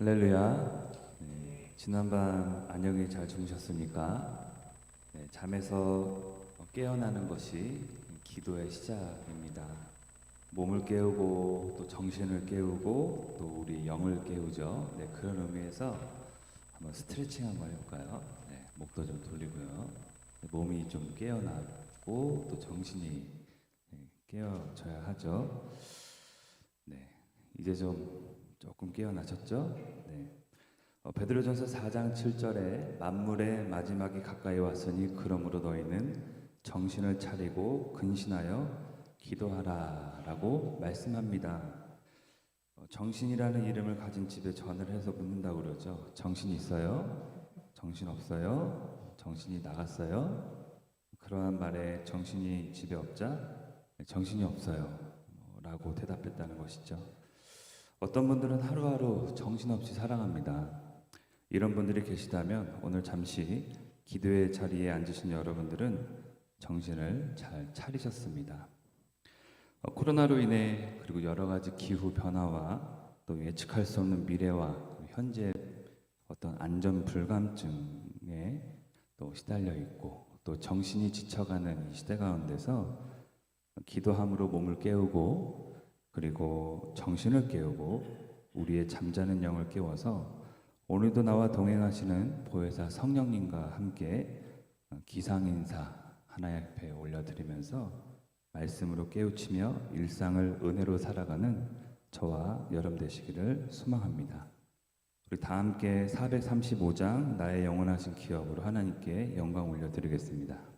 할렐루야. 네, 지난밤 안녕히 잘 주무셨습니까? 네, 잠에서 깨어나는 것이 기도의 시작입니다. 몸을 깨우고 또 정신을 깨우고 또 우리 영을 깨우죠. 네, 그런 의미에서 한번 스트레칭 한번 해볼까요? 네, 목도 좀 돌리고요. 네, 몸이 좀 깨어나고 또 정신이 깨어져야 하죠. 네, 이제 조금 깨어나셨죠? 네. 베드로전서 4장 7절에 만물의 마지막이 가까이 왔으니 그러므로 너희는 정신을 차리고 근신하여 기도하라라고 말씀합니다. 정신이라는 이름을 가진 집에 전을 해서 묻는다고 그러죠. 정신 있어요? 정신 없어요? 정신이 나갔어요? 그러한 말에 정신이 집에 없자 정신이 없어요 라고 대답했다는 것이죠. 어떤 분들은 하루하루 정신없이 살아갑니다. 이런 분들이 계시다면 오늘 잠시 기도의 자리에 앉으신 여러분들은 정신을 잘 차리셨습니다. 코로나로 인해 그리고 여러 가지 기후 변화와 또 예측할 수 없는 미래와 현재 어떤 안전 불감증에 또 시달려 있고 또 정신이 지쳐가는 이 시대 가운데서 기도함으로 몸을 깨우고 그리고 정신을 깨우고 우리의 잠자는 영을 깨워서 오늘도 나와 동행하시는 보혜사 성령님과 함께 기상인사 하나님 앞에 올려드리면서 말씀으로 깨우치며 일상을 은혜로 살아가는 저와 여러분 되시기를 소망합니다. 우리 다 함께 435장 나의 영원하신 기업으로 하나님께 영광 올려드리겠습니다.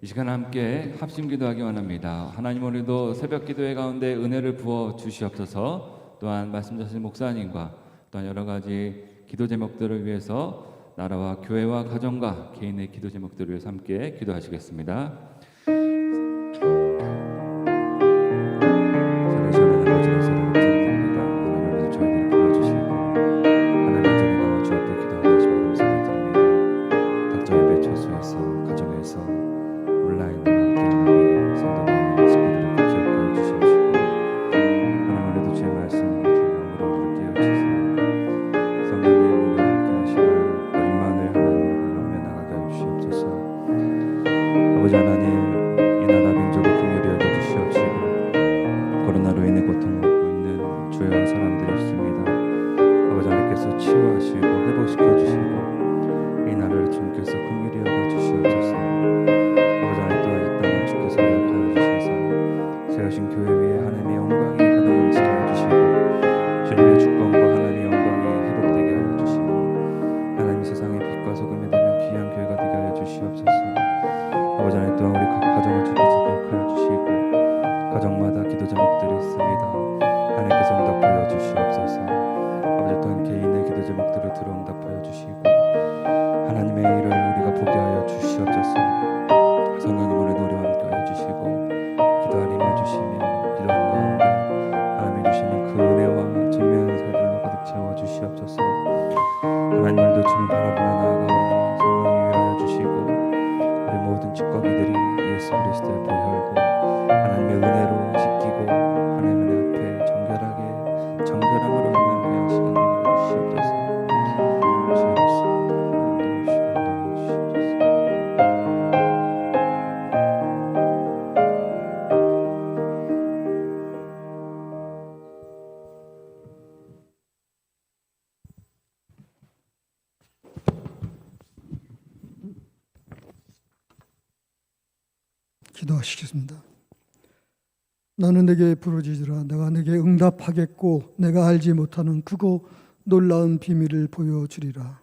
시간 함께 합심 기도하기 원합니다. 하나님, 오늘도 새벽 기도회 가운데 은혜를 부어 주시옵소서. 또한 말씀 주신 목사님과 또한 여러 가지 기도 제목들을 위해서 나라와 교회와 가정과 개인의 기도 제목들을 위해서 함께 기도하시겠습니다. 아버지 하나님, 이 나라 민족을 긍휼히 여겨주시옵시고 코로나로 인해 고통받고 있는 주여 사람들이 있습니다. 아버지 하나님께서 치유하시고 회복시켜주시고 이 나라를 주님께서 긍휼히 여겨주시옵소서. 아버지 하나님, 또한 이 땅을 주께서 허락하여 주셔서 세우신 교회 위에 하나님의 영광이 가득 넘치게 해주시고 주님의 축복과 하나님의 영광이 회복되게 하여 주시고 하나님, 세상의 빛과 소금이 되는 귀한 교회가 되게 하여 주시옵소서. 아버지 하나님, 또한 우리 각 가정을 주께서 기억하여 주시고 가정마다 기도 제목들이 있습니다. 하나님께서 응답하여 주시옵소서. 아버지, 또한 개인의 기도 제목들을 들어 응답하여 주시고 하나님의 일을 우리가 보게 하여 주시옵소서. 성령님, 오늘도 우리와 함께하여 주시고 기도하는 힘을 주시며 기도하는 가운데 하나님이 주시는 그 은혜와 전면 사들로 가득 채워 주시옵소서. 하나님, 오늘도 주님 바라보며 나아가오니 성령이 위하여 주시고 우리 모든 찌꺼기들이 예수 그리스도의 보혈로 하나님의 은혜로 씻기고 하나님의 앞에 정결함으로 있는 귀한 시간 되게 주시옵소서. 기도하시겠습니다. 나는 내게 부르짖으라. 내가 내게 응답하겠고 내가 알지 못하는 크고 놀라운 비밀을 보여주리라.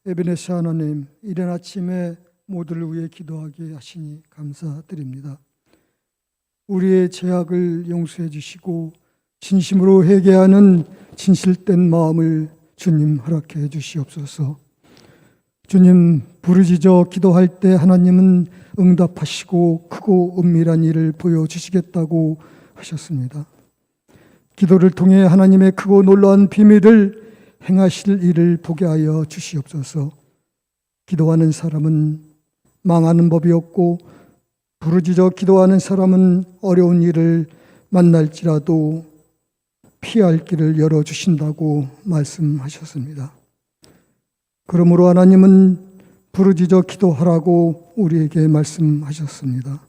에베네zer 하나님, 이른 아침에 모두를 위해 기도하게 하시니 감사드립니다. 우리의 죄악을 용서해 주시고 진심으로 회개하는 진실된 마음을 주님 허락해 주시옵소서. 주님, 부르짖어 기도할 때 하나님은 응답하시고 크고 은밀한 일을 보여주시겠다고 하셨습니다. 기도를 통해 하나님의 크고 놀라운 비밀을 행하실 일을 보게 하여 주시옵소서. 기도하는 사람은 망하는 법이 없고 부르짖어 기도하는 사람은 어려운 일을 만날지라도 피할 길을 열어주신다고 말씀하셨습니다. 그러므로 하나님은 부르짖어 기도하라고 우리에게 말씀하셨습니다.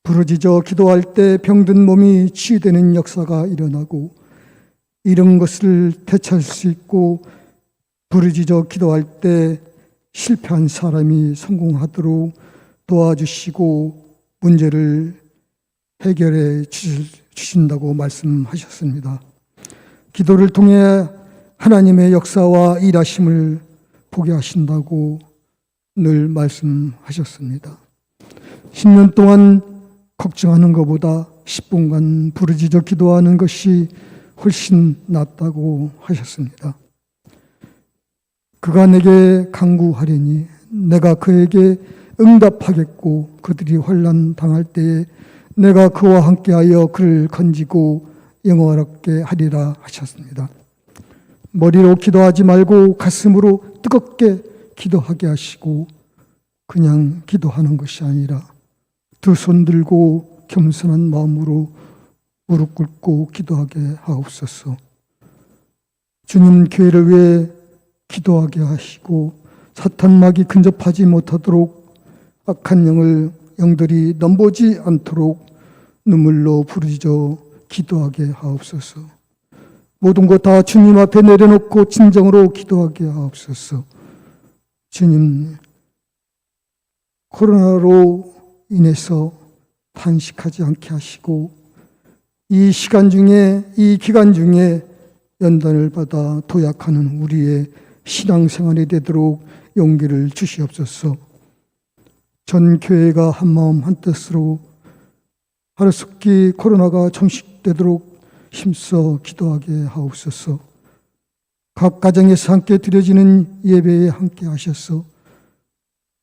부르짖어 기도할 때 병든 몸이 치유되는 역사가 일어나고 이런 것을 되찾을 수 있고 부르짖어 기도할 때 실패한 사람이 성공하도록 도와주시고 문제를 해결해 주신다고 말씀하셨습니다. 기도를 통해 하나님의 역사와 일하심을 보게 하신다고 늘 말씀하셨습니다. 10년 동안 걱정하는 것보다 10분간 부르짖어 기도하는 것이 훨씬 낫다고 하셨습니다. 그가 내게 간구하리니 내가 그에게 응답하겠고 그들이 환난 당할 때에 내가 그와 함께하여 그를 건지고 영원하게 하리라 하셨습니다. 머리로 기도하지 말고 가슴으로 뜨겁게 기도하게 하시고 그냥 기도하는 것이 아니라 두 손 들고 겸손한 마음으로 무릎 꿇고 기도하게 하옵소서. 주님 교회를 위해 기도하게 하시고 사탄막이 근접하지 못하도록 악한 영들이 넘보지 않도록 눈물로 부르짖어 기도하게 하옵소서. 모든 것 다 주님 앞에 내려놓고 진정으로 기도하게 하옵소서. 주님, 코로나로 인해서 탄식하지 않게 하시고 이 기간 중에 연단을 받아 도약하는 우리의 신앙생활이 되도록 용기를 주시옵소서. 전 교회가 한마음 한뜻으로 하루속히 코로나가 종식되도록 힘써 기도하게 하옵소서. 각 가정에서 함께 드려지는 예배에 함께 하셔서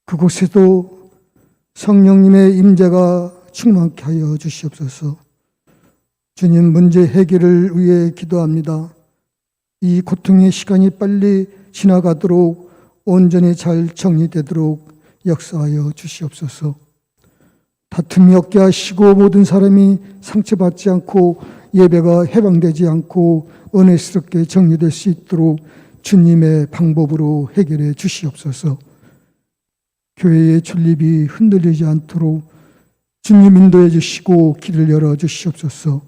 그곳에도 성령님의 임재가 충만케 하여 주시옵소서. 주님, 문제 해결을 위해 기도합니다. 이 고통의 시간이 빨리 지나가도록 온전히 잘 정리되도록 역사하여 주시옵소서. 다툼이 없게 하시고 모든 사람이 상처받지 않고 예배가 해방되지 않고 은혜스럽게 정리될 수 있도록 주님의 방법으로 해결해 주시옵소서. 교회의 존립이 흔들리지 않도록 주님 인도해 주시고 길을 열어 주시옵소서.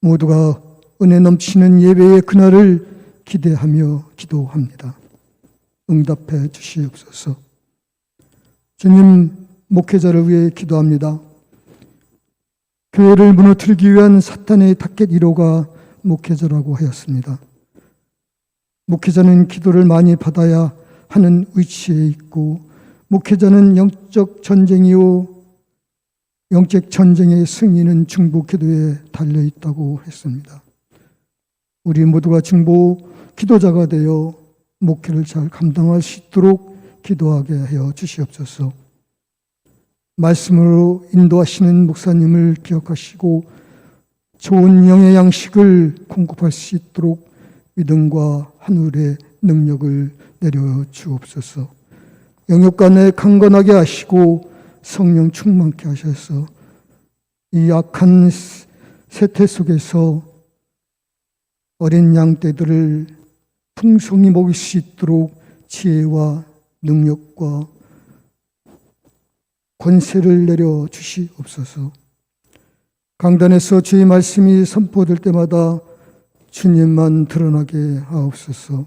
모두가 은혜 넘치는 예배의 그날을 기대하며 기도합니다. 응답해 주시옵소서. 주님, 목회자를 위해 기도합니다. 교회를 무너뜨리기 위한 사탄의 타켓 1호가 목회자라고 하였습니다. 목회자는 기도를 많이 받아야 하는 위치에 있고, 목회자는 영적 전쟁이요 영적 전쟁의 승리는 중보 기도에 달려 있다고 했습니다. 우리 모두가 중보 기도자가 되어 목회를 잘 감당할 수 있도록 기도하게 하여 주시옵소서. 말씀으로 인도하시는 목사님을 기억하시고 좋은 영의 양식을 공급할 수 있도록 믿음과 하늘의 능력을 내려 주옵소서. 영육간에 강건하게 하시고 성령 충만케 하셔서 이 악한 세태 속에서 어린 양떼들을 풍성히 먹일 수 있도록 지혜와 능력과 권세를 내려 주시옵소서. 강단에서 주의 말씀이 선포될 때마다 주님만 드러나게 하옵소서.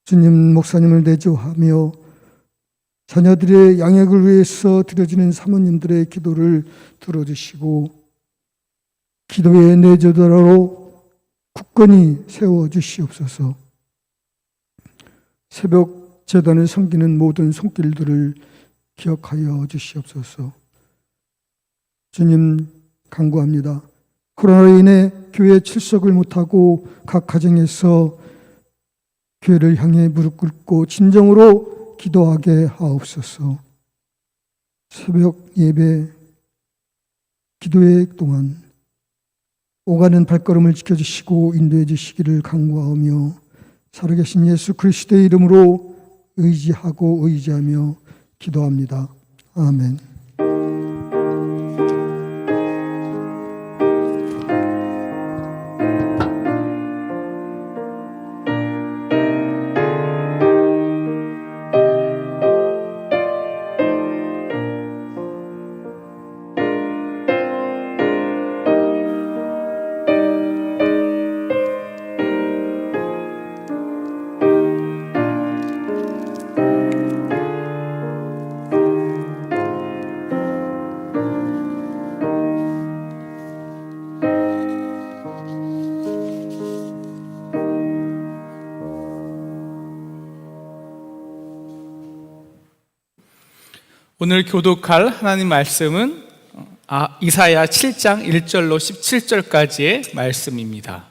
주님, 목사님을 내조하며 자녀들의 양육을 위해서 드려지는 사모님들의 기도를 들어주시고 기도의 내조자로 굳건히 세워주시옵소서. 새벽 제단을 섬기는 모든 손길들을 기억하여 주시옵소서. 주님, 간구합니다. 코로나로 인해 교회 출석을 못하고 각 가정에서 교회를 향해 무릎 꿇고 진정으로 기도하게 하옵소서. 새벽 예배 기도회 동안 오가는 발걸음을 지켜주시고 인도해 주시기를 간구하며 살아계신 예수 그리스도의 이름으로 의지하고 의지하며 기도합니다. 아멘. 오늘 교독할 하나님 말씀은 이사야 7장 1절로 17절까지의 말씀입니다.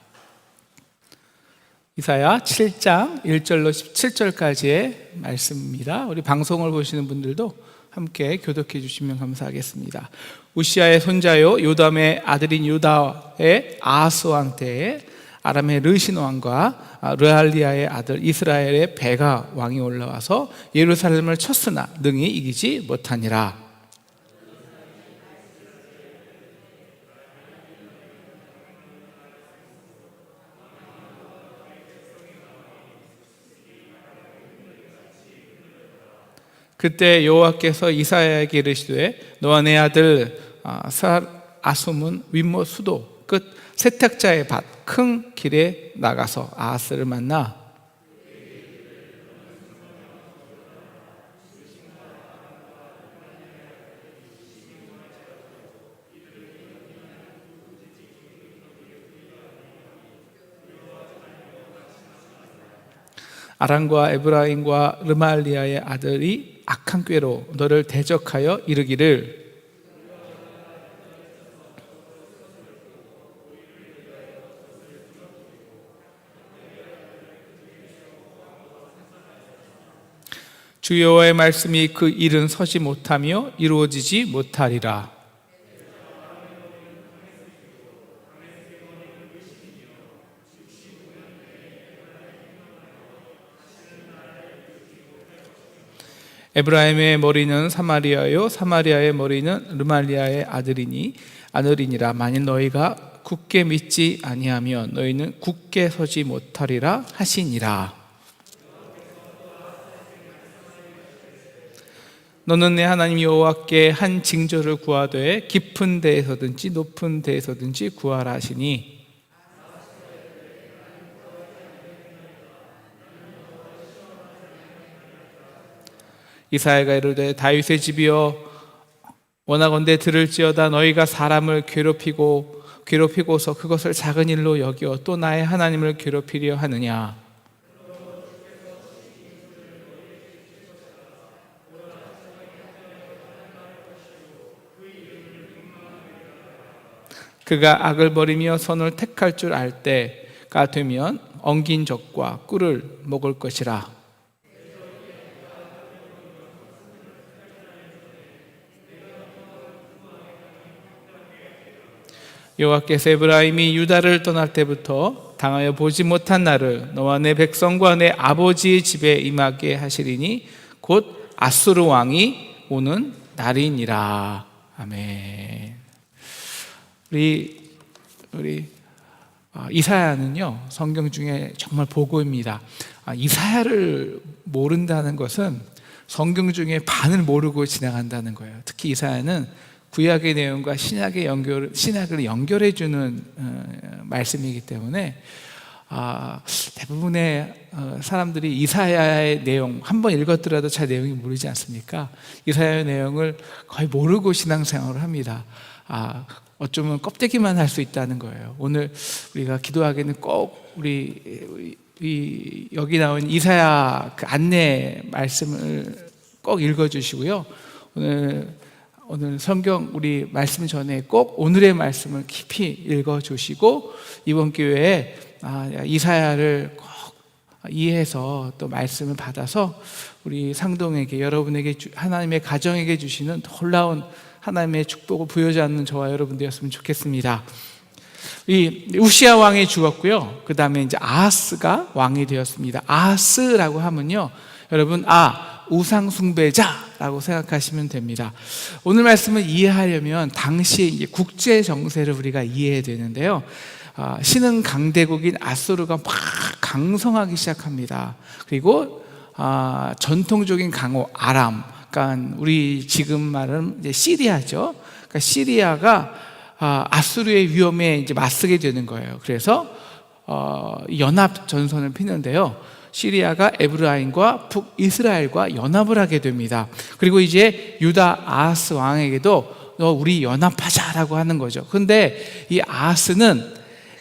이사야 7장 1절로 17절까지의 말씀입니다. 우리 방송을 보시는 분들도 함께 교독해 주시면 감사하겠습니다. 우시아의 손자요 요담의 아들인 유다의 아하스 왕 때에 아람의 르신 왕과 르알리아의 아들 이스라엘의 베가 왕이 올라와서 예루살렘을 쳤으나 능히 이기지 못하니라. 그때 여호와께서 이사야에게 이르시되 너와 내 아들 아숨은 윗못 수도 끝 세탁자의 밭 큰 길에 나가서 아하스를 만나 아람과 에브라임과 르말리아의 아들이 악한 꾀로 너를 대적하여 이르기를 주 여호와의 말씀이 그 일은 서지 못하며 이루어지지 못하리라. 에브라임의 머리는 사마리아요 사마리아의 머리는 르말리아의 아들이니라. 만일 너희가 굳게 믿지 아니하면 너희는 굳게 서지 못하리라 하시니라. 너는 내 하나님 여호와께 한 징조를 구하되 깊은 데에서든지 높은 데에서든지 구하라 하시니 이사야가 이르되 다윗의 집이여 원하건대 들을지어다. 너희가 사람을 괴롭히고서 그것을 작은 일로 여겨 또 나의 하나님을 괴롭히려 하느냐. 그가 악을 버리며 선을 택할 줄 알 때가 되면 엉긴 젖과 꿀을 먹을 것이라. 여호와께서 에브라임이 유다를 떠날 때부터 당하여 보지 못한 날을 너와 내 백성과 내 아버지의 집에 임하게 하시리니 곧 아수르 왕이 오는 날이니라. 아멘. 우리 이사야는요, 성경 중에 정말 보고입니다. 이사야를 모른다는 것은 성경 중에 반을 모르고 지나간다는 거예요. 특히 이사야는 구약의 내용과 신약을 연결해 주는 말씀이기 때문에 대부분의 사람들이 이사야의 내용 한번 읽었더라도 잘 내용이 모르지 않습니까? 이사야의 내용을 거의 모르고 신앙생활을 합니다. 어쩌면 껍데기만 할 수 있다는 거예요. 오늘 우리가 기도하기는 꼭 여기 나온 이사야 그 안내 말씀을 꼭 읽어주시고요. 오늘 성경 우리 말씀 전에 꼭 오늘의 말씀을 깊이 읽어주시고 이번 기회에 이사야를 꼭 이해해서 또 말씀을 받아서 우리 상동에게 여러분에게 하나님의 가정에게 주시는 놀라운 하나님의 축복을 부여지 않는 저와 여러분되었으면 좋겠습니다. 이 우시야 왕이 죽었고요. 그 다음에 이제 아하스가 왕이 되었습니다. 아하스라고 하면요, 여러분 우상 숭배자라고 생각하시면 됩니다. 오늘 말씀을 이해하려면 당시의 이제 국제 정세를 우리가 이해해야 되는데요. 신흥 강대국인 아수르가 막 강성하기 시작합니다. 그리고 전통적인 강호 아람, 그러니까 우리 지금 말은 이제 시리아죠. 그러니까 시리아가 아수르의 위험에 이제 맞서게 되는 거예요. 그래서 연합 전선을 피는데요. 시리아가 에브라임과 북이스라엘과 연합을 하게 됩니다. 그리고 이제 유다 아하스 왕에게도 너 우리 연합하자라고 하는 거죠. 그런데 이 아하스는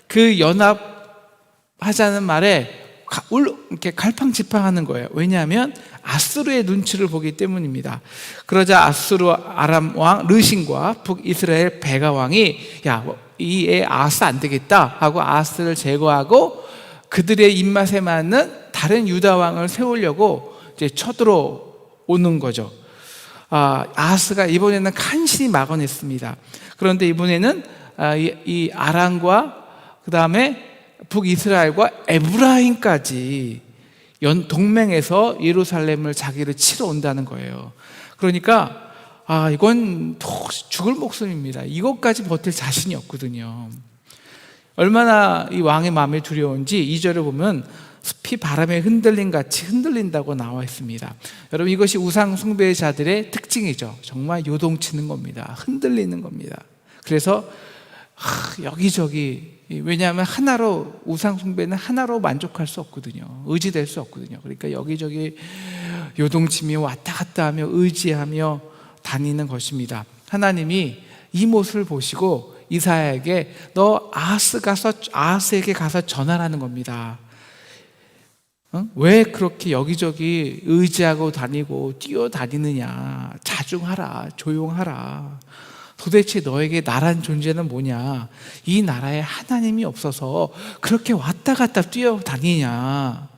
그 연합하자는 말에 이렇게 갈팡질팡하는 거예요. 왜냐하면 아수르의 눈치를 보기 때문입니다. 그러자 아수르 아람 왕 르신과 북이스라엘 베가 왕이 이 애 아하스 안 되겠다 하고 아하스를 제거하고 그들의 입맛에 맞는 다른 유다 왕을 세우려고 이제 쳐들어오는 거죠. 아하스가 이번에는 간신히 막아냈습니다. 그런데 이번에는 이 아람과 그 다음에 북이스라엘과 에브라임까지 동맹해서 예루살렘을 자기를 치러 온다는 거예요. 그러니까 이건 죽을 목숨입니다. 이것까지 버틸 자신이 없거든요. 얼마나 이 왕의 마음이 두려운지 2절을 보면 숲이 바람에 흔들린 같이 흔들린다고 나와 있습니다. 여러분, 이것이 우상 숭배자들의 특징이죠. 정말 요동치는 겁니다. 흔들리는 겁니다. 그래서 여기저기, 왜냐하면 하나로, 우상 숭배는 하나로 만족할 수 없거든요. 의지될 수 없거든요. 그러니까 여기저기 요동치며 왔다 갔다 하며 의지하며 다니는 것입니다. 하나님이 이 모습을 보시고 이사야에게 너 아하스에게 가서 전하라는 겁니다. 왜 그렇게 여기저기 의지하고 다니고 뛰어다니느냐. 자중하라, 조용하라. 도대체 너에게 나란 존재는 뭐냐. 이 나라에 하나님이 없어서 그렇게 왔다 갔다 뛰어다니냐.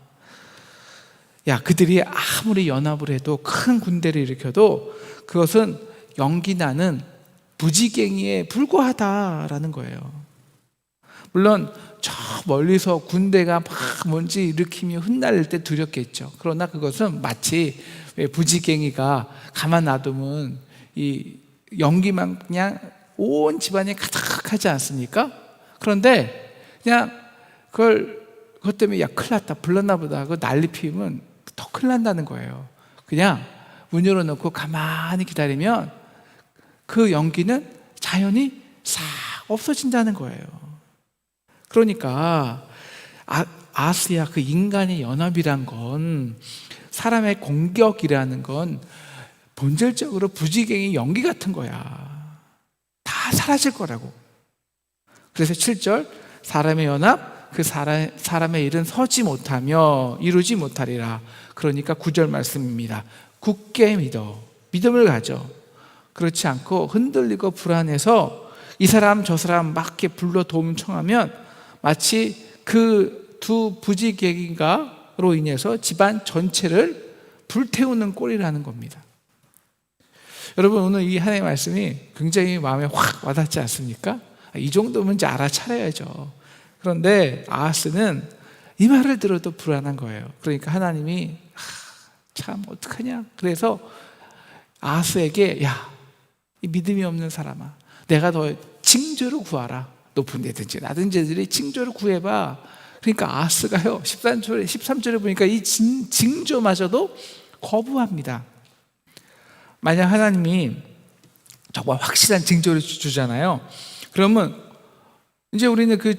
야, 그들이 아무리 연합을 해도 큰 군대를 일으켜도 그것은 연기나는 부지갱이에 불과하다라는 거예요. 물론 저 멀리서 군대가 막 뭔지 일으키며 흩날릴 때 두렵겠죠. 그러나 그것은 마치 부지갱이가 가만 놔두면 이 연기만 그냥 온 집안에 가득하지 않습니까? 그런데 그냥 그것 때문에 야 큰일 났다, 불났나 보다, 그거 난리 피우면 더 큰일 난다는 거예요. 그냥 문 열어놓고 가만히 기다리면 그 연기는 자연히 싹 없어진다는 거예요. 그러니까 아스야, 그 인간의 연합이란 건, 사람의 공격이라는 건 본질적으로 부지갱이 연기 같은 거야. 다 사라질 거라고. 그래서 7절, 사람의 연합, 그 사람의 일은 서지 못하며 이루지 못하리라. 그러니까 9절 말씀입니다. 굳게 믿어, 믿음을 가져. 그렇지 않고 흔들리고 불안해서 이 사람 저 사람 막 이렇게 불러 도움 청하면 마치 그 두 부지갱이가로 인해서 집안 전체를 불태우는 꼴이라는 겁니다. 여러분, 오늘 이 하나님의 말씀이 굉장히 마음에 확 와닿지 않습니까? 이 정도면 이제 알아차려야죠. 그런데 아하스는 이 말을 들어도 불안한 거예요. 그러니까 하나님이 참 어떡하냐. 그래서 아하스에게 야, 이 믿음이 없는 사람아, 내가 너 징조를 구하라. 높은 데든지 낮은 데들이 징조를 구해봐. 그러니까 아하스가요 13절에 보니까 이 징조마저도 거부합니다. 만약 하나님이 정말 확실한 징조를 주잖아요. 그러면 이제 우리는 그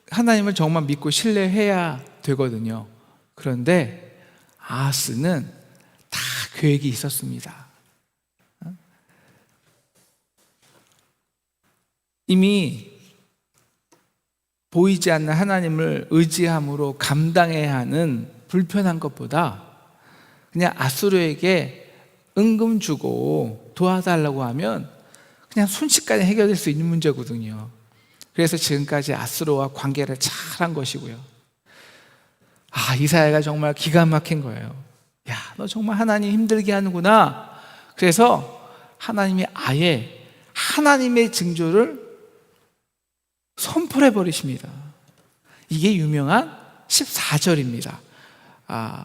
하나님을 정말 믿고 신뢰해야 되거든요. 그런데 아하스는 다 계획이 있었습니다. 이미 보이지 않는 하나님을 의지함으로 감당해야 하는 불편한 것보다 그냥 아수르에게 은금 주고 도와달라고 하면 그냥 순식간에 해결될 수 있는 문제거든요. 그래서 지금까지 아수르와 관계를 잘한 것이고요. 이사야가 정말 기가 막힌 거예요. 야, 너 정말 하나님 힘들게 하는구나. 그래서 하나님이 아예 하나님의 징조를 선포해 버리십니다. 이게 유명한 14절입니다.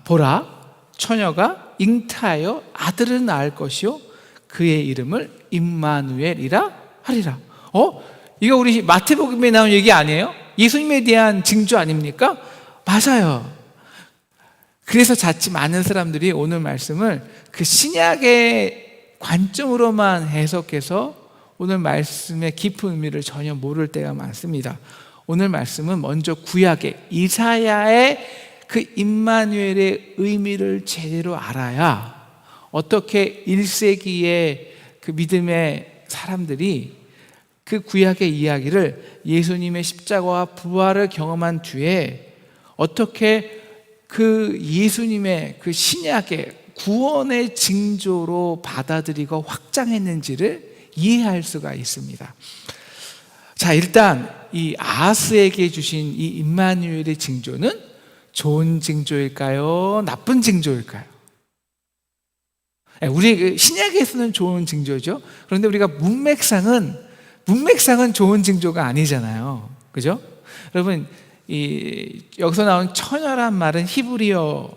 보라, 처녀가 잉태하여 아들을 낳을 것이요 그의 이름을 임마누엘이라 하리라. 이거 우리 마태복음에 나온 얘기 아니에요? 예수님에 대한 징조 아닙니까? 맞아요. 그래서 자칫 많은 사람들이 오늘 말씀을 그 신약의 관점으로만 해석해서 오늘 말씀의 깊은 의미를 전혀 모를 때가 많습니다. 오늘 말씀은 먼저 구약의 이사야의 그 임마누엘의 의미를 제대로 알아야 어떻게 1세기의 그 믿음의 사람들이 그 구약의 이야기를 예수님의 십자가와 부활을 경험한 뒤에 어떻게 그 예수님의 그 신약의 구원의 징조로 받아들이고 확장했는지를 이해할 수가 있습니다. 자, 일단 이 아하스에게 주신 이 임마누엘의 징조는 좋은 징조일까요? 나쁜 징조일까요? 우리 신약에서는 좋은 징조죠. 그런데 우리가 문맥상은 좋은 징조가 아니잖아요. 그죠? 여러분, 여기서 나온 처녀란 말은 히브리어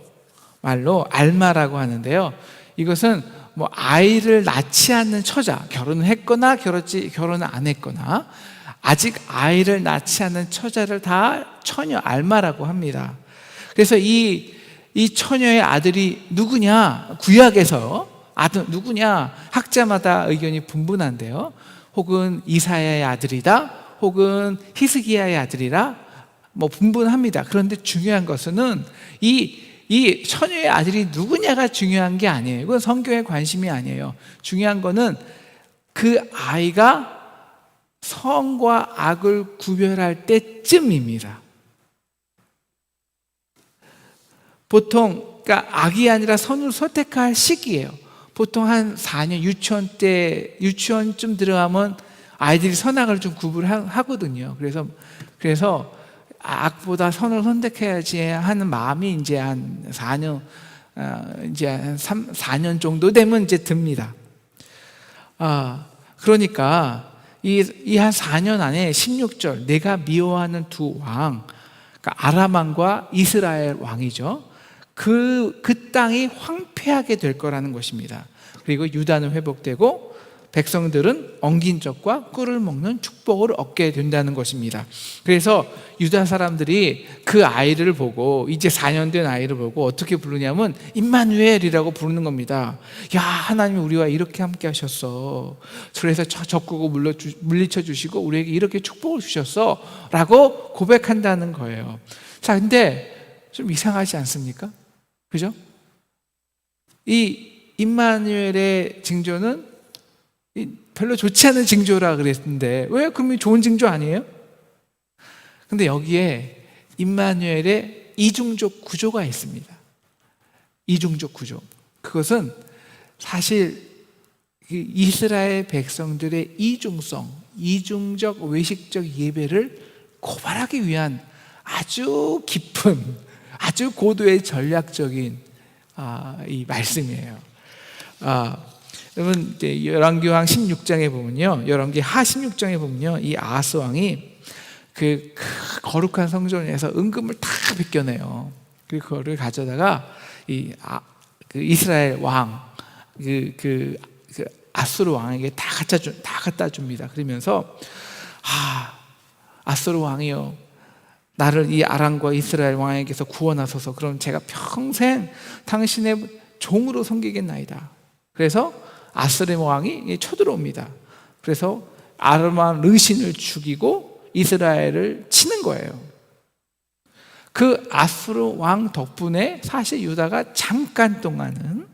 말로 알마라고 하는데요. 이것은 아이를 낳지 않는 처자, 결혼을 했거나 결혼을 안 했거나 아직 아이를 낳지 않는 처자를 다 처녀 알마라고 합니다. 그래서 이 처녀의 아들이 누구냐? 구약에서 아들 누구냐? 학자마다 의견이 분분한데요. 혹은 이사야의 아들이다, 혹은 히스기야의 아들이라 분분합니다. 그런데 중요한 것은 이 처녀의 아들이 누구냐가 중요한 게 아니에요. 그건 성경의 관심이 아니에요. 중요한 거는 그 아이가 선과 악을 구별할 때쯤입니다. 보통 그러니까 악이 아니라 선을 선택할 시기예요. 보통 한 4년 유치원쯤 들어가면 아이들이 선악을 좀 구분하거든요. 그래서 악보다 선을 선택해야지 하는 마음이 이제 한 4년, 이제 한 4년 정도 되면 이제 듭니다. 그러니까 이 한 4년 안에 16절, 내가 미워하는 두 왕, 그러니까 아람 왕과 이스라엘 왕이죠. 그 땅이 황폐하게 될 거라는 것입니다. 그리고 유다는 회복되고 백성들은 엉긴 적과 꿀을 먹는 축복을 얻게 된다는 것입니다. 그래서 유다 사람들이 그 아이를 보고, 이제 4년 된 아이를 보고 어떻게 부르냐면 임마누엘이라고 부르는 겁니다. 야, 하나님이 우리와 이렇게 함께 하셨어. 그래서 저 적국을 물리쳐 주시고 우리에게 이렇게 축복을 주셨어 라고 고백한다는 거예요. 자, 근데 좀 이상하지 않습니까? 그죠? 이 임마누엘의 징조는 별로 좋지 않은 징조라 그랬는데, 왜? 그러면 좋은 징조 아니에요? 근데 여기에 임마누엘의 이중적 구조가 있습니다. 이중적 구조. 그것은 사실 이스라엘 백성들의 이중적 외식적 예배를 고발하기 위한 아주 깊은, 아주 고도의 전략적인 이 말씀이에요. 여러분, 열왕기상 16장에 보면요, 열왕기 하 16장에 보면요, 이 아하스 왕이 그 거룩한 성전에서 은금을 다 벗겨내요. 그거를 가져다가 그 이스라엘 왕, 그 아수르 왕에게 다 갖다 줍니다. 그러면서 아수르 왕이요, 나를 이 아람과 이스라엘 왕에게서 구원하소서. 그럼 제가 평생 당신의 종으로 섬기겠나이다. 그래서 아수르 왕이 쳐들어옵니다. 그래서 아람 왕 르신을 죽이고 이스라엘을 치는 거예요. 그 아수르 왕 덕분에 사실 유다가 잠깐 동안은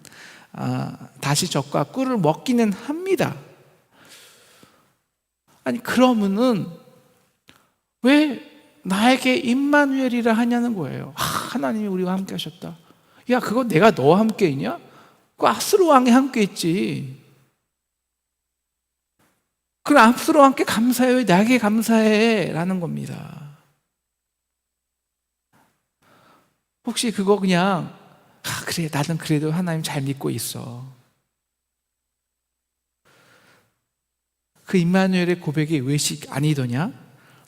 다시 젖과 꿀을 먹기는 합니다. 아니, 그러면은 왜 나에게 임마누엘이라 하냐는 거예요. 하나님이 우리와 함께 하셨다. 야, 그거 내가 너와 함께 있냐? 그 아수르 왕이 함께 있지. 그럼 아수르 왕께 감사해. 왜 나에게 감사해? 라는 겁니다. 혹시 그거 그냥 그래, 나는 그래도 하나님 잘 믿고 있어. 그 임마누엘의 고백이 외식 아니더냐?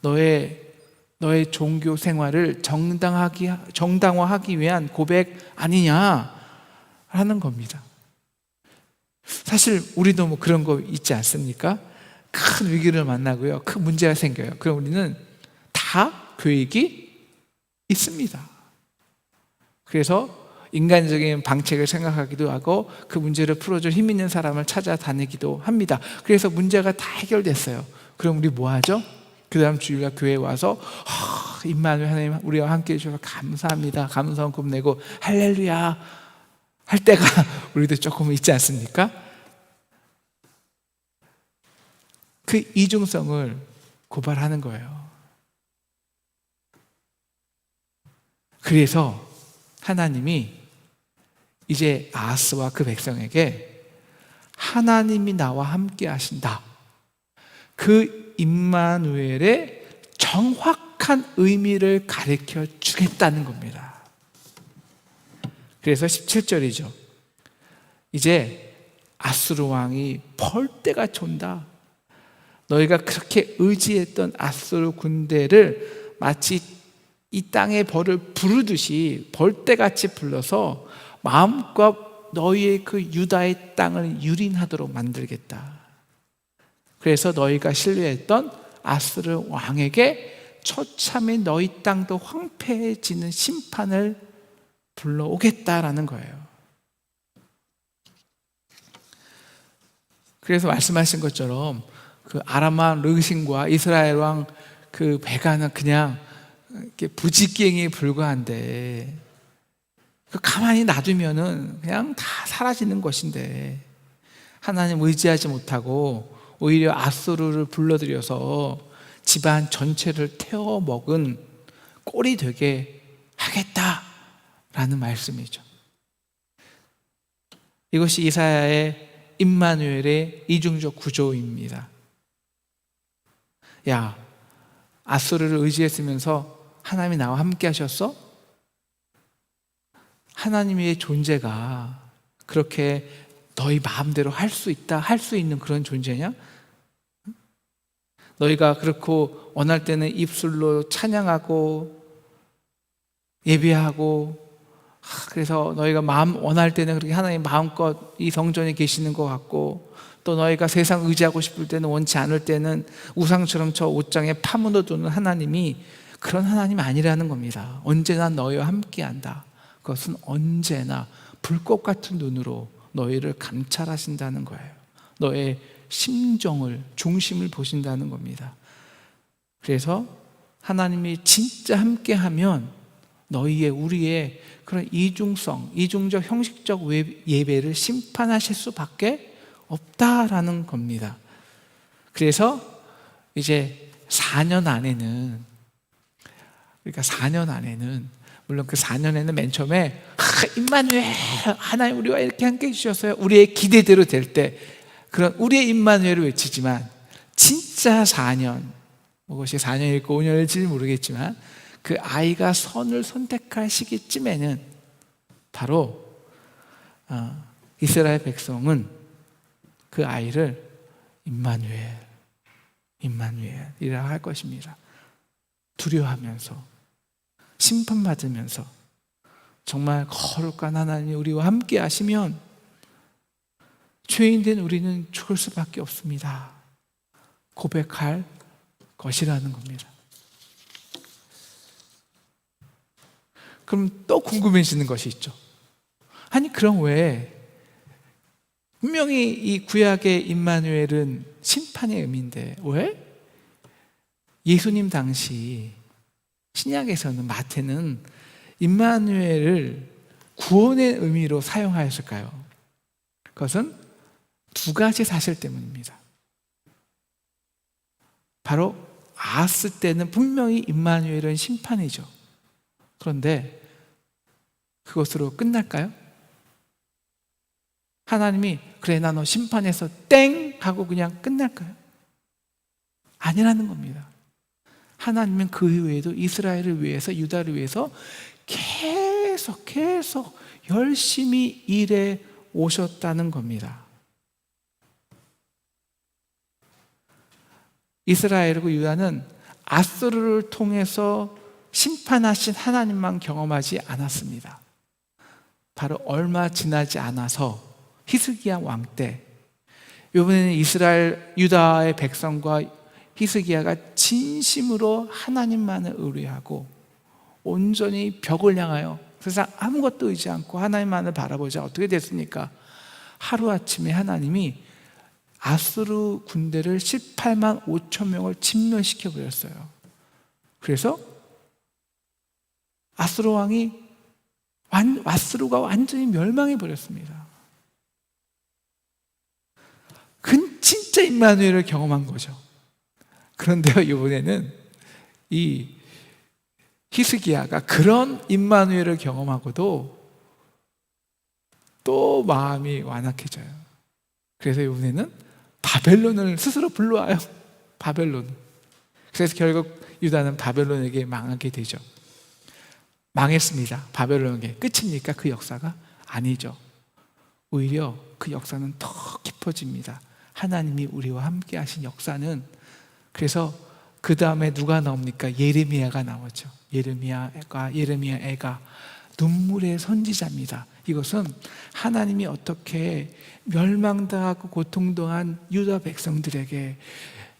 너의 종교 생활을 정당화하기 위한 고백 아니냐? 하는 겁니다. 사실 우리도 뭐 그런 거 있지 않습니까? 큰 위기를 만나고요, 큰 문제가 생겨요. 그럼 우리는 다 계획이 있습니다. 그래서 인간적인 방책을 생각하기도 하고 그 문제를 풀어줄 힘 있는 사람을 찾아다니기도 합니다. 그래서 문제가 다 해결됐어요. 그럼 우리 뭐 하죠? 그 다음 주일날 교회에 와서 임마누엘 하나님 우리와 함께 해주셔서 감사합니다, 감사헌금 내고 할렐루야 할 때가 우리도 조금 있지 않습니까? 그 이중성을 고발하는 거예요. 그래서 하나님이 이제 아하스와 그 백성에게 하나님이 나와 함께 하신다, 그 임마누엘의 정확한 의미를 가르쳐 주겠다는 겁니다. 그래서 17절이죠. 이제 아수르 왕이 벌떼가 촌다. 너희가 그렇게 의지했던 아수르 군대를 마치 이 땅의 벌을 부르듯이 벌떼같이 불러서 마음껏 너희의 그 유다의 땅을 유린하도록 만들겠다. 그래서 너희가 신뢰했던 아수르 왕에게 처참히 너희 땅도 황폐해지는 심판을 불러오겠다라는 거예요. 그래서 말씀하신 것처럼 그 아람 왕 르신과 이스라엘 왕 그 배가는 그냥 이렇게 부지깽이에 불과한데, 그 가만히 놔두면은 그냥 다 사라지는 것인데, 하나님 의지하지 못하고 오히려 아수르를 불러들여서 집안 전체를 태워 먹은 꼴이 되게 하겠다라는 라는 말씀이죠. 이것이 이사야의 임마누엘의 이중적 구조입니다. 야, 앗소르를 의지했으면서 하나님이 나와 함께 하셨어? 하나님의 존재가 그렇게 너희 마음대로 할 수 있다, 할 수 있는 그런 존재냐? 너희가 그렇고 원할 때는 입술로 찬양하고 예배하고, 그래서 너희가 마음 원할 때는 그렇게 하나님 마음껏 이 성전에 계시는 것 같고, 또 너희가 세상 의지하고 싶을 때는, 원치 않을 때는 우상처럼 저 옷장에 파묻어두는 하나님이 그런 하나님 아니라는 겁니다. 언제나 너희와 함께한다. 그것은 언제나 불꽃 같은 눈으로 너희를 감찰하신다는 거예요. 너의 심정을, 중심을 보신다는 겁니다. 그래서 하나님이 진짜 함께하면 너희의, 우리의 그런 이중성, 이중적 형식적 예배를 심판하실 수밖에 없다라는 겁니다. 그래서 이제 4년 안에는, 그러니까 4년 안에는, 물론 그 4년에는 맨 처음에 임마누엘, 하나님 우리와 이렇게 함께 해주셨어요, 우리의 기대대로 될 때 그런 우리의 임마누엘을 외치지만, 진짜 4년, 그것이 4년일까 5년일지 모르겠지만 그 아이가 선을 선택할 시기쯤에는 바로 이스라엘 백성은 그 아이를 임마누엘, 임마누엘이라 할 것입니다. 두려워하면서, 심판받으면서, 정말 거룩한 하나님이 우리와 함께 하시면 죄인된 우리는 죽을 수밖에 없습니다 고백할 것이라는 겁니다. 그럼 또 궁금해지는 것이 있죠. 아니, 그럼 왜 분명히 이 구약의 임마누엘은 심판의 의미인데 왜 예수님 당시 신약에서는, 마태는 임마누엘을 구원의 의미로 사용하였을까요? 그것은 두 가지 사실 때문입니다. 바로 아스 때는 분명히 임마누엘은 심판이죠. 그런데 그것으로 끝날까요? 하나님이 그래 나 너 심판해서 땡 하고 그냥 끝날까요? 아니라는 겁니다. 하나님은 그 이후에도 이스라엘을 위해서, 유다를 위해서 계속 열심히 일해 오셨다는 겁니다. 이스라엘과 유다는 앗소르를 통해서 심판하신 하나님만 경험하지 않았습니다. 바로 얼마 지나지 않아서 히스기야 왕 때, 이번에는 이스라엘, 유다의 백성과 히스기야가 진심으로 하나님만을 의뢰하고 온전히 벽을 향하여 세상 아무것도 의지 않고 하나님만을 바라보자. 어떻게 됐습니까? 하루아침에 하나님이 아수르 군대를 18만 5천 명을 진멸시켜 버렸어요. 그래서 아수르 왕이, 아수르가 완전히 멸망해 버렸습니다. 그건 진짜 임마누엘을 경험한 거죠. 그런데요, 이번에는 이 히스기야가 그런 임마누엘을 경험하고도 또 마음이 완악해져요. 그래서 이번에는 바벨론을 스스로 불러와요. 바벨론. 그래서 결국 유다는 바벨론에게 망하게 되죠. 망했습니다. 바벨론에게. 끝입니까? 그 역사가? 아니죠. 오히려 그 역사는 더 깊어집니다. 하나님이 우리와 함께 하신 역사는. 그래서 그 다음에 누가 나옵니까? 예레미야가 나오죠. 예레미야가 눈물의 선지자입니다. 이것은 하나님이 어떻게 멸망당하고 고통당한 유다 백성들에게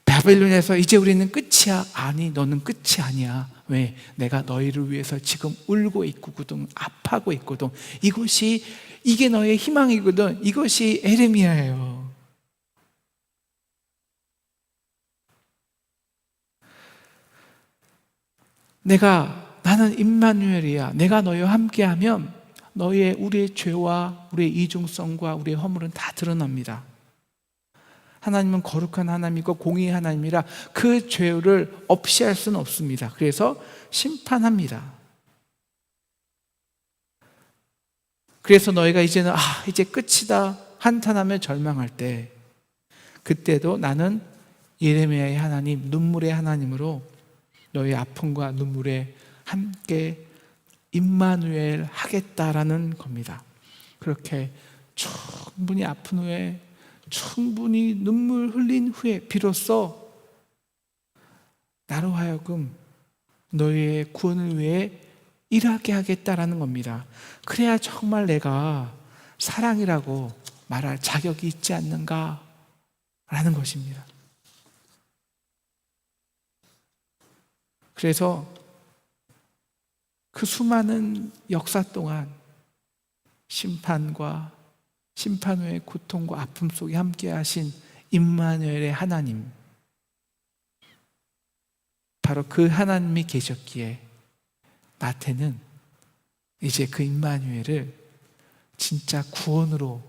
바벨론에서 이제 우리는 끝이야. 아니, 너는 끝이 아니야. 왜? 내가 너희를 위해서 지금 울고 있거든, 아파하고 있거든. 이게 너의 희망이거든. 이것이 예레미야예요. 나는 임마누엘이야. 내가 너희와 함께하면 우리의 죄와 우리의 이중성과 우리의 허물은 다 드러납니다. 하나님은 거룩한 하나님이고 공의의 하나님이라 그 죄를 없이 할 수는 없습니다. 그래서 심판합니다. 그래서 너희가 이제는 이제 끝이다 한탄하며 절망할 때, 그때도 나는 예레미야의 하나님, 눈물의 하나님으로 너희 아픔과 눈물에 함께 임마누엘 하겠다라는 겁니다. 그렇게 충분히 아픈 후에, 충분히 눈물 흘린 후에 비로소 나로 하여금 너희의 구원을 위해 일하게 하겠다라는 겁니다. 그래야 정말 내가 사랑이라고 말할 자격이 있지 않는가 라는 것입니다. 그래서 그 수많은 역사 동안 심판과 심판 후의 고통과 아픔 속에 함께 하신 임마누엘의 하나님, 바로 그 하나님이 계셨기에 마태는 이제 그 임마누엘을 진짜 구원으로,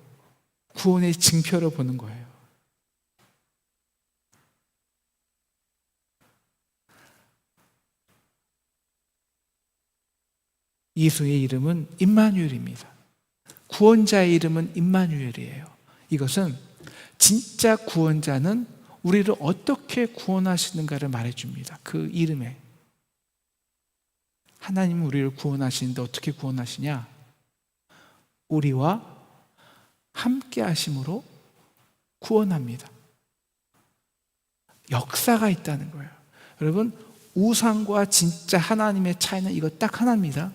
구원의 징표로 보는 거예요. 예수의 이름은 임마누엘입니다. 구원자의 이름은 임마누엘이에요. 이것은 진짜 구원자는 우리를 어떻게 구원하시는가를 말해줍니다. 그 이름에. 하나님은 우리를 구원하시는데 어떻게 구원하시냐? 우리와 함께 하심으로 구원합니다. 역사가 있다는 거예요. 여러분, 우상과 진짜 하나님의 차이는 이거 딱 하나입니다.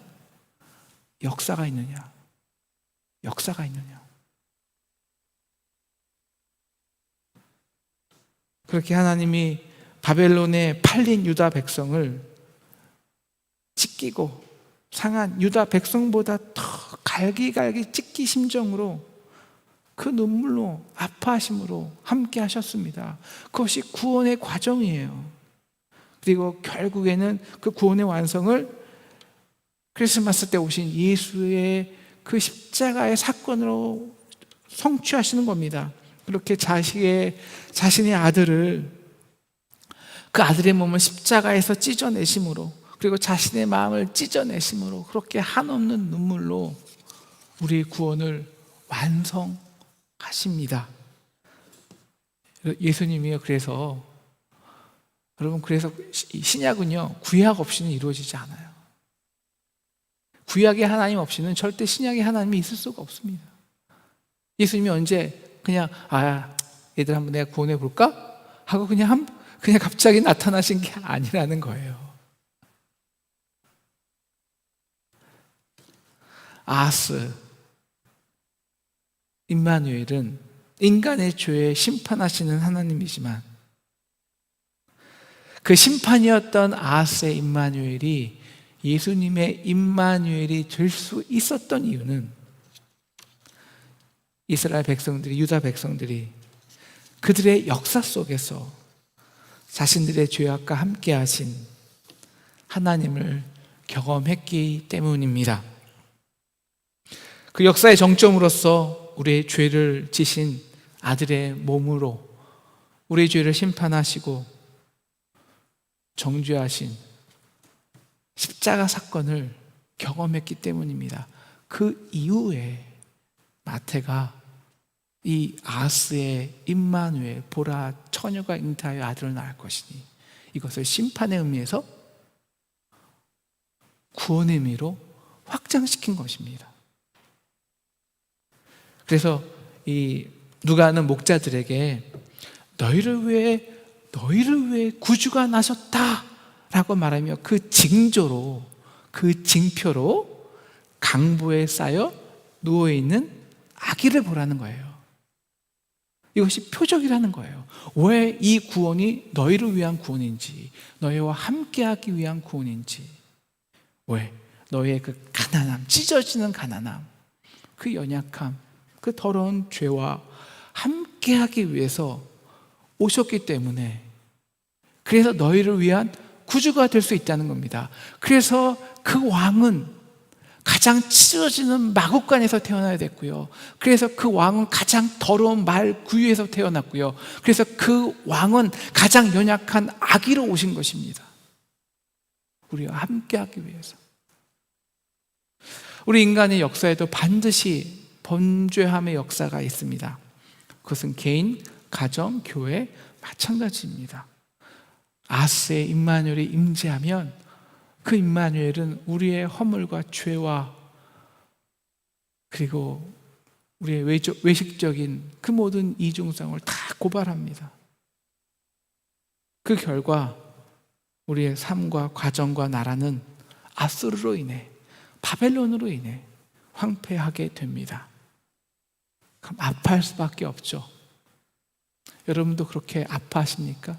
역사가 있느냐? 역사가 있느냐? 그렇게 하나님이 바벨론에 팔린 유다 백성을 찢기고 상한 유다 백성보다 더 갈기갈기 찢기 심정으로 그 눈물로 아파하심으로 함께 하셨습니다. 그것이 구원의 과정이에요. 그리고 결국에는 그 구원의 완성을 크리스마스 때 오신 예수의 그 십자가의 사건으로 성취하시는 겁니다. 그렇게 자신의 아들을, 그 아들의 몸을 십자가에서 찢어내심으로, 그리고 자신의 마음을 찢어내심으로, 그렇게 한없는 눈물로 우리의 구원을 완성하십니다. 예수님이요. 그래서 여러분, 그래서 신약은요, 구약 없이는 이루어지지 않아요. 구약의 하나님 없이는 절대 신약의 하나님이 있을 수가 없습니다. 예수님이 언제 그냥 얘들 한번 내가 구원해 볼까? 하고 그냥 갑자기 나타나신 게 아니라는 거예요. 아하스, 임마누엘은 인간의 죄에 심판하시는 하나님이지만, 그 심판이었던 아하스의 임마누엘이 예수님의 임마누엘이 될 수 있었던 이유는, 이스라엘 백성들이, 유다 백성들이 그들의 역사 속에서 자신들의 죄악과 함께 하신 하나님을 경험했기 때문입니다. 그 역사의 정점으로서 우리의 죄를 지신 아들의 몸으로 우리의 죄를 심판하시고 정죄하신 십자가 사건을 경험했기 때문입니다. 그 이후에 마태가 이 아하스의 임마누엘, 보라 처녀가 잉태하여 아들을 낳을 것이니, 이것을 심판의 의미에서 구원의 의미로 확장시킨 것입니다. 그래서 이 누가는 목자들에게 너희를 위해 구주가 나셨다라고 말하며 그 징조로, 그 징표로 강보에 쌓여 누워있는 아기를 보라는 거예요. 이것이 표적이라는 거예요. 왜 이 구원이 너희를 위한 구원인지, 너희와 함께하기 위한 구원인지, 왜 너희의 그 가난함, 찢어지는 가난함, 그 연약함, 그 더러운 죄와 함께하기 위해서 오셨기 때문에, 그래서 너희를 위한 구주가 될 수 있다는 겁니다. 그래서 그 왕은 가장 찢어지는 마구간에서 태어나야 됐고요. 그래서 그 왕은 가장 더러운 말 구유에서 태어났고요. 그래서 그 왕은 가장 연약한 아기로 오신 것입니다. 우리와 함께하기 위해서. 우리 인간의 역사에도 반드시 범죄함의 역사가 있습니다. 그것은 개인, 가정, 교회 마찬가지입니다. 아스의 임마누엘이 임재하면 그 임마누엘은 우리의 허물과 죄와 그리고 우리의 외식적인 그 모든 이중성을 다 고발합니다. 그 결과 우리의 삶과 가정과 나라는 아수르로 인해, 바벨론으로 인해 황폐하게 됩니다. 그럼 아파할 수밖에 없죠. 여러분도 그렇게 아파하십니까?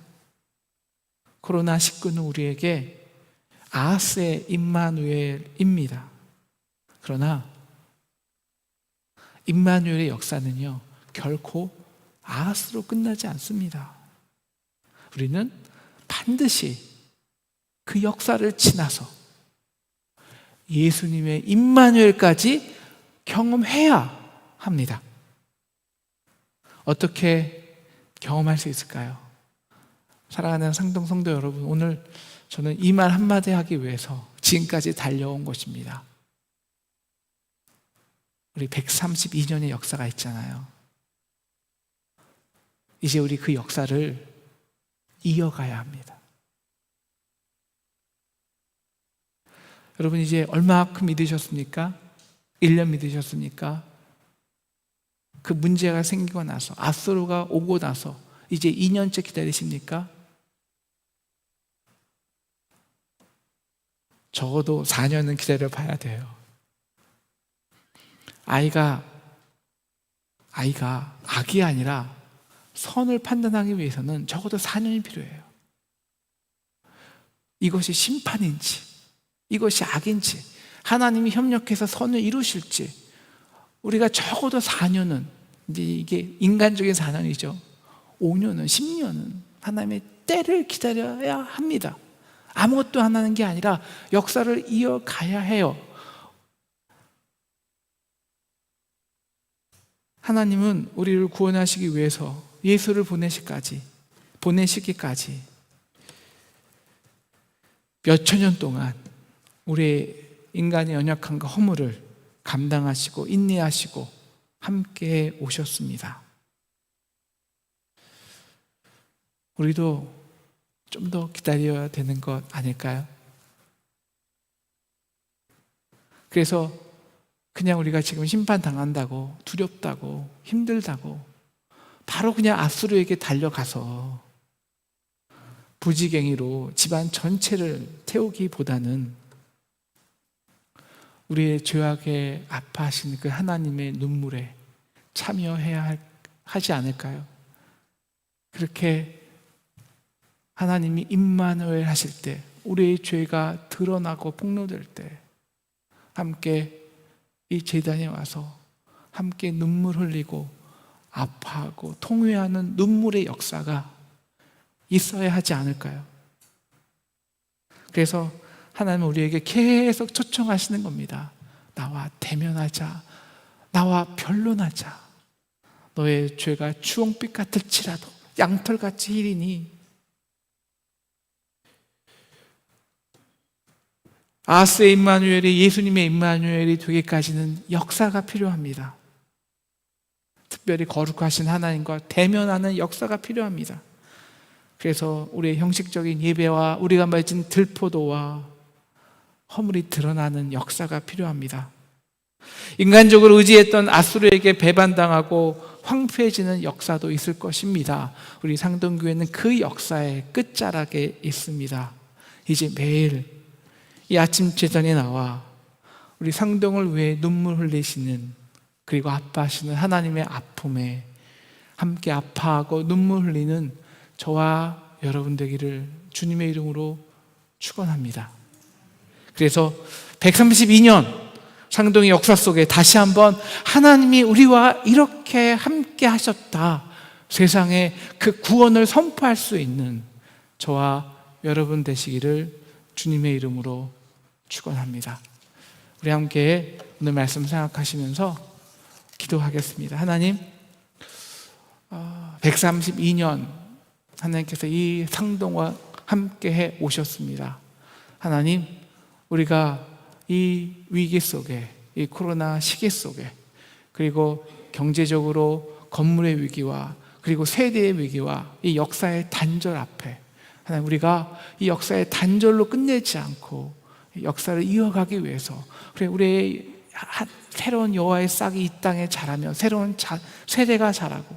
코로나19는 우리에게 아하스의 임마누엘입니다. 그러나 임마누엘의 역사는요, 결코 아하스로 끝나지 않습니다. 우리는 반드시 그 역사를 지나서 예수님의 임마누엘까지 경험해야 합니다. 어떻게 경험할 수 있을까요? 사랑하는 상동 성도 여러분, 오늘 저는 이 말 한마디 하기 위해서 지금까지 달려온 것입니다. 우리 132년의 역사가 있잖아요. 이제 우리 그 역사를 이어가야 합니다. 여러분, 이제 얼마만큼 믿으셨습니까? 1년 믿으셨습니까? 그 문제가 생기고 나서, 아수르가 오고 나서 이제 2년째 기다리십니까? 적어도 4년은 기다려 봐야 돼요. 아이가 악이 아니라 선을 판단하기 위해서는 적어도 4년이 필요해요. 이것이 심판인지, 이것이 악인지, 하나님이 협력해서 선을 이루실지, 우리가 적어도 4년은, 이제 이게 인간적인 4년이죠. 5년은, 10년은 하나님의 때를 기다려야 합니다. 아무것도 안 하는 게 아니라 역사를 이어가야 해요. 하나님은 우리를 구원하시기 위해서 예수를 보내시기까지 몇천 년 동안 우리의 인간의 연약함과 허물을 감당하시고 인내하시고 함께 오셨습니다. 우리도 좀 더 기다려야 되는 것 아닐까요? 그래서 그냥 우리가 지금 심판당한다고, 두렵다고, 힘들다고 바로 그냥 아수르에게 달려가서 부지갱이로 집안 전체를 태우기보다는 우리의 죄악에 아파하신 그 하나님의 눈물에 참여해야 하지 않을까요? 그렇게 하나님이 임마누엘 하실 때, 우리의 죄가 드러나고 폭로될 때 함께 이 제단에 와서 함께 눈물 흘리고 아파하고 통회하는 눈물의 역사가 있어야 하지 않을까요? 그래서 하나님은 우리에게 계속 초청하시는 겁니다. 나와 대면하자. 나와 변론하자. 너의 죄가 주홍빛 같을지라도 양털같이 희리니. 아스의 임마누엘이 예수님의 임마누엘이 되기까지는 역사가 필요합니다. 특별히 거룩하신 하나님과 대면하는 역사가 필요합니다. 그래서 우리의 형식적인 예배와 우리가 맺은 들포도와 허물이 드러나는 역사가 필요합니다. 인간적으로 의지했던 아수르에게 배반당하고 황폐해지는 역사도 있을 것입니다. 우리 상동교회는 그 역사의 끝자락에 있습니다. 이제 매일 이 아침 제단에 나와 우리 상동을 위해 눈물 흘리시는, 그리고 아파하시는 하나님의 아픔에 함께 아파하고 눈물 흘리는 저와 여러분 되기를 주님의 이름으로 축원합니다. 그래서 132년 상동의 역사 속에 다시 한번 하나님이 우리와 이렇게 함께 하셨다, 세상에 그 구원을 선포할 수 있는 저와 여러분 되시기를 주님의 이름으로 축원합니다. 우리 함께 오늘 말씀 생각하시면서 기도하겠습니다. 하나님, 132년 하나님께서 이 상동과 함께 해 오셨습니다. 하나님, 우리가 이 위기 속에, 이 코로나 시기 속에, 그리고 경제적으로 건물의 위기와 그리고 세대의 위기와 이 역사의 단절 앞에 하나님, 우리가 이 역사의 단절로 끝내지 않고 역사를 이어가기 위해서 우리의 새로운 여호와의 싹이 이 땅에 자라며 새로운 세대가 자라고,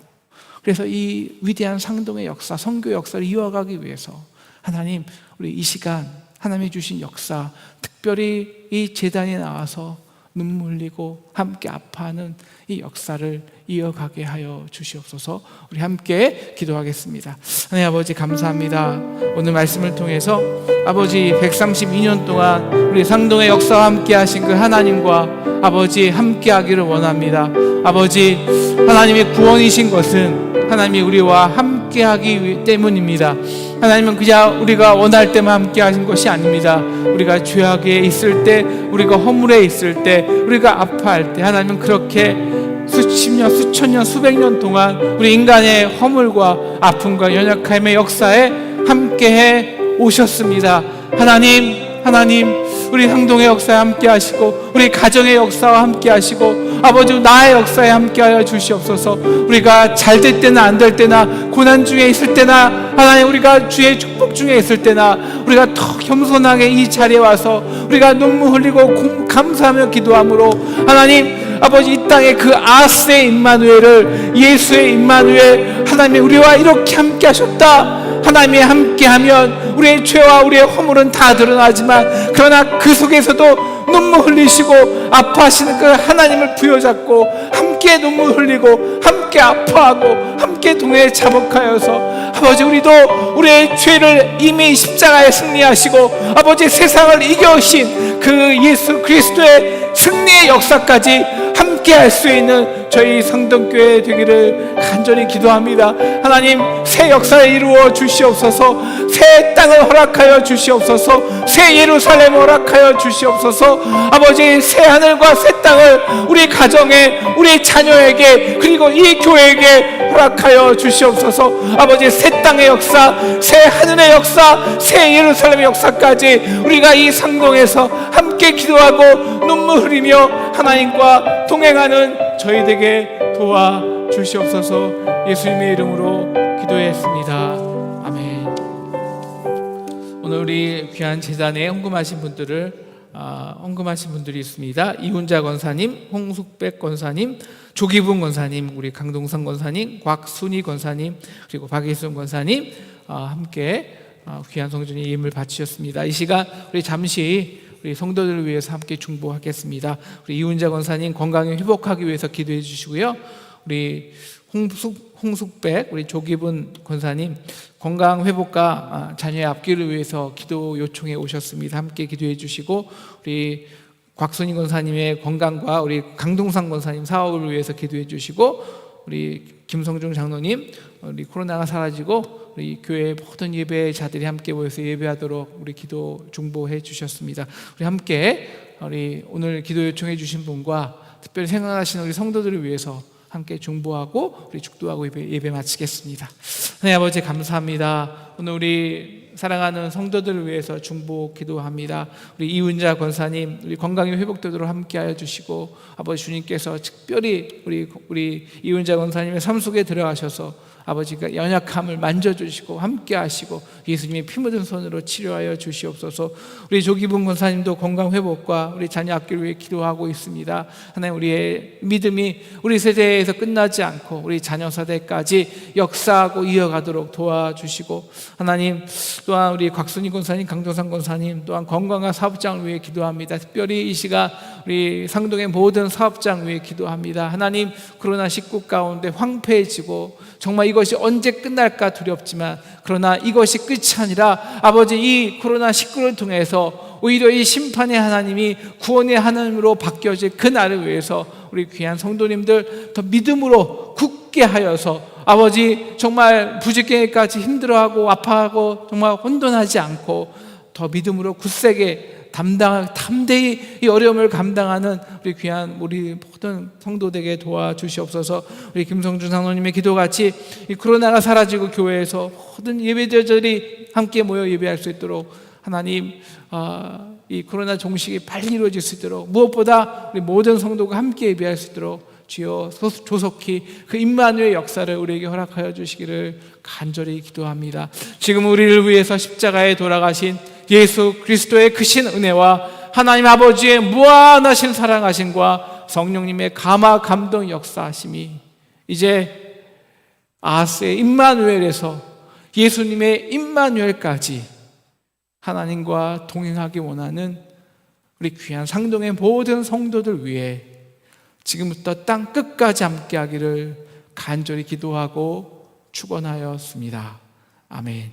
그래서 이 위대한 상동의 역사, 선교 역사를 이어가기 위해서 하나님, 우리 이 시간 하나님이 주신 역사, 특별히 이 제단에 나와서 눈물 흘리고 함께 아파하는 이 역사를 이어가게 하여 주시옵소서. 우리 함께 기도하겠습니다. 하나님 아버지, 감사합니다. 오늘 말씀을 통해서 아버지 132년 동안 우리 상동의 역사와 함께 하신 그 하나님과 아버지 함께 하기를 원합니다. 아버지, 하나님의 구원이신 것은 하나님이 우리와 함께 하기 때문입니다. 하나님은 그냥 우리가 원할 때만 함께 하신 것이 아닙니다. 우리가 죄악에 있을 때, 우리가 허물에 있을 때, 우리가 아파할 때 하나님은 그렇게 수십 년, 수천 년, 수백 년 동안 우리 인간의 허물과 아픔과 연약함의 역사에 함께해 오셨습니다. 하나님, 우리 상동의 역사에 함께 하시고 우리 가정의 역사와 함께 하시고 아버지 나의 역사에 함께 하여 주시옵소서. 우리가 잘 될 때나 안 될 때나 고난 중에 있을 때나 하나님, 우리가 주의 축복 중에 있을 때나 우리가 더 겸손하게 이 자리에 와서 우리가 눈물 흘리고 감사하며 기도함으로 하나님 아버지, 이 땅에 그 아스의 임마누엘을, 예수의 임마누엘, 하나님이 우리와 이렇게 함께 하셨다. 하나님이 함께하면 우리의 죄와 우리의 허물은 다 드러나지만 그러나 그 속에서도 눈물 흘리시고 아파하시는 그 하나님을 부여잡고 함께 눈물 흘리고 함께 아파하고 함께 동행에 자복하여서 아버지, 우리도 우리의 죄를 이미 십자가에 승리하시고 아버지 세상을 이겨오신 그 예수 그리스도의 승리의 역사까지 함께 할 수 있는 저희 상동교회 되기를 간절히 기도합니다. 하나님, 새 역사를 이루어 주시옵소서. 새 땅을 허락하여 주시옵소서. 새 예루살렘을 허락하여 주시옵소서. 아버지, 새 하늘과 새 땅을 우리 가정에, 우리 자녀에게, 그리고 이 교회에게 허락하여 주시옵소서. 아버지, 새 땅의 역사, 새 하늘의 역사, 새 예루살렘의 역사까지 우리가 이 상동에서 함께 기도하고 눈물 흘리며 하나님과 동행하는 저희 되게 도와 주시옵소서. 예수님의 이름으로 기도했습니다. 아멘. 오늘 우리 귀한 제단에 헌금하신 분들이 있습니다. 이훈자 권사님, 홍숙백 권사님, 조기분 권사님, 우리 강동선 권사님, 곽순희 권사님, 그리고 박예순 권사님 함께 귀한 성전의 예물을 바치셨습니다. 이 시간 우리 잠시 우리 성도들을 위해서 함께 중보하겠습니다. 우리 이훈자 권사님 건강을 회복하기 위해서 기도해 주시고요. 우리 홍숙백, 우리 조기분 권사님 건강 회복과 자녀의 앞길을 위해서 기도 요청해 오셨습니다. 함께 기도해 주시고, 우리 곽순희 권사님의 건강과 우리 강동상 권사님 사업을 위해서 기도해 주시고, 우리 김성중 장로님, 우리 코로나가 사라지고 우리 교회 모든 예배자들이 함께 모여서 예배하도록 우리 기도 중보해 주셨습니다. 우리 함께 우리 오늘 기도 요청해 주신 분과 특별히 생각하시는 우리 성도들을 위해서 함께 중보하고 우리 축도하고 예배 마치겠습니다. 하나님 아버지, 감사합니다. 오늘 우리 사랑하는 성도들을 위해서 중보 기도합니다. 우리 이훈자 권사님, 우리 건강이 회복되도록 함께하여 주시고, 아버지 주님께서 특별히 우리 이훈자 권사님의 삶 속에 들어가셔서 아버지가 연약함을 만져주시고 함께 하시고 예수님의 피 묻은 손으로 치료하여 주시옵소서. 우리 조기분 권사님도 건강 회복과 우리 자녀 앞길을 위해 기도하고 있습니다. 하나님, 우리의 믿음이 우리 세대에서 끝나지 않고 우리 자녀 세대까지 역사하고 이어가도록 도와주시고, 하나님 또한 우리 곽순희 권사님, 강동상 권사님 또한 건강한 사업장을 위해 기도합니다. 특별히 이 시간 우리 상동의 모든 사업장 위해 기도합니다. 하나님, 코로나19 가운데 황폐해지고 정말 이것이 언제 끝날까 두렵지만, 그러나 이것이 끝이 아니라 아버지, 이 코로나19를 통해서 오히려 이 심판의 하나님이 구원의 하나님으로 바뀌어질 그 날을 위해서 우리 귀한 성도님들 더 믿음으로 굳게 하여서 아버지, 정말 부지깽이까지 힘들어하고 아파하고 정말 혼돈하지 않고 더 믿음으로 굳세게 담대히 이 어려움을 감당하는 우리 귀한 우리 모든 성도들에게 도와주시옵소서. 우리 김성준 장로님의 기도같이 이 코로나가 사라지고 교회에서 모든 예배자들이 함께 모여 예배할 수 있도록 하나님 이 코로나 종식이 빨리 이루어질 수 있도록, 무엇보다 우리 모든 성도가 함께 예배할 수 있도록 주여 조속히 그 임마누엘 역사를 우리에게 허락하여 주시기를 간절히 기도합니다. 지금 우리를 위해서 십자가에 돌아가신 예수 그리스도의 크신 은혜와 하나님 아버지의 무한하신 사랑하심과 성령님의 감화 감동 역사하심이 이제 아하스의 임마누엘에서 예수님의 임마누엘까지 하나님과 동행하기 원하는 우리 귀한 상동의 모든 성도들 위해 지금부터 땅 끝까지 함께하기를 간절히 기도하고 축원하였습니다. 아멘.